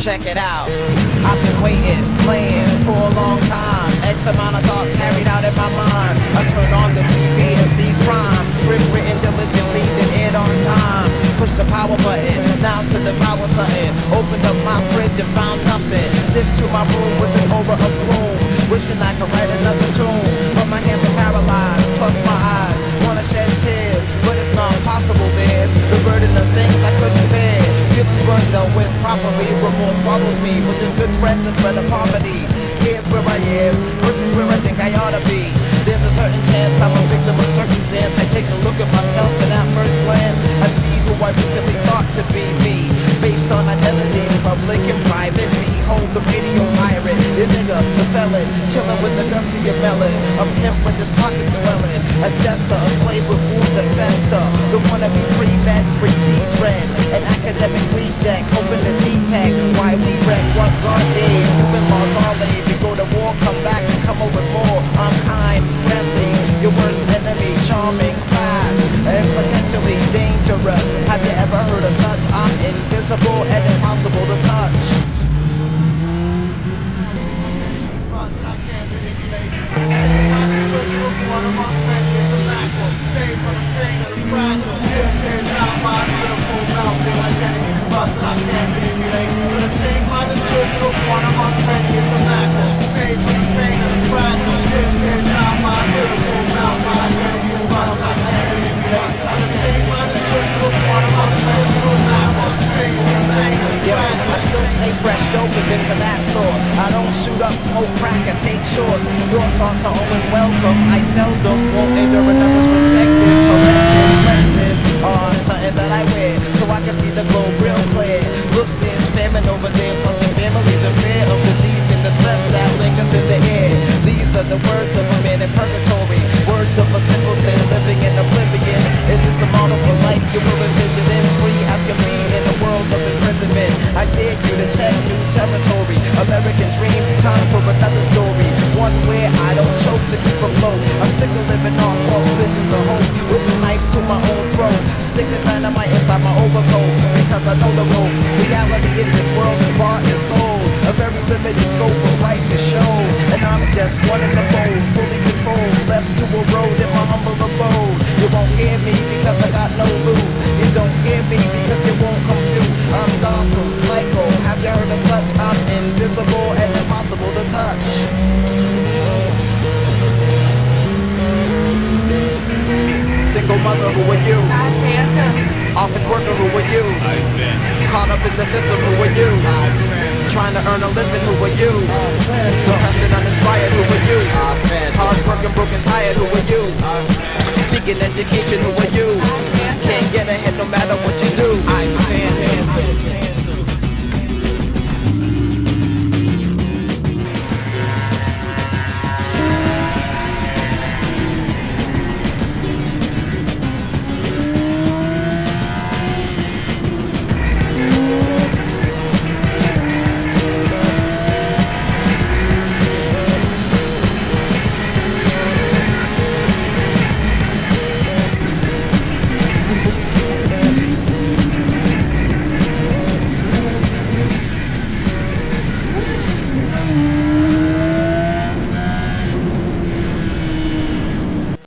check it out. I've been waiting, playing for a long time. X amount of thoughts carried out in my mind. I turn on the TV and see crime. Script written diligently, then it on time. Push the power button, now to devour something. Opened up my fridge and found nothing. Dipped to my room with an aura of gloom. Wishing I could write another tune, but my hands are paralyzed, plus my eyes wanna shed tears, but it's not possible. There's the burden of things I couldn't bear. Feelings weren't dealt with properly. Remorse follows me with this good friend, the threat of poverty. Here's where I am, versus where I think I ought to be. There's a certain chance I'm a victim of circumstance. I take a look at myself and at first glance I see who I recently thought to be me. Based on identities, public and private. Behold the radio pirate, the nigga, the felon, chillin' with the gun to your melon. A pimp with his pockets swelling, a jester, a slave with wounds that fester. The wannabe pre-med, 3D dread, an academic reject, hoping to detect why we wreck what God did. Human laws all laid, we go to war, come back and come up with more. I'm kind, friendly, your worst enemy, charming, class, and potentially dangerous. Have you ever heard of such? I'm invisible and impossible to touch. I still say fresh dope and things of that sort. I don't shoot up, smoke crack, and take shorts. Your thoughts are always welcome. I seldom won't enter another's perspective. Corrective lenses are something that I wear, so I can see the globe real clear. Look, there's famine over there, plus your family's in fear of disease and the stress that lingers in the air. These are the words of a man in purgatory, words of a simpleton living in oblivion. Is this the model for life you will envision in? Free as can be in a world of imprisonment. I dare you to check new territory. American dream, time for another story. One where I don't choke to keep afloat. I'm sick of living off false visions of hope. With a knife to my own throat. Stick the dynamite inside my overcoat, because I know the ropes. Reality in this world is bought and sold. A very limited scope of life is shown. And I'm just one in the fold, fully controlled. Left to a road in my humble abode. You won't hear me because I got no loot. You don't hear me because it won't come through. I'm docile, psycho. Have you heard of such? I'm invisible and impossible to touch. Single mother, who are you? Office worker, who are you? Caught up in the system, who are you? Trying to earn a living, who are you? Depressed and uninspired, who are you? Hard working, broken, tired, who are you? Seeking education, who are you?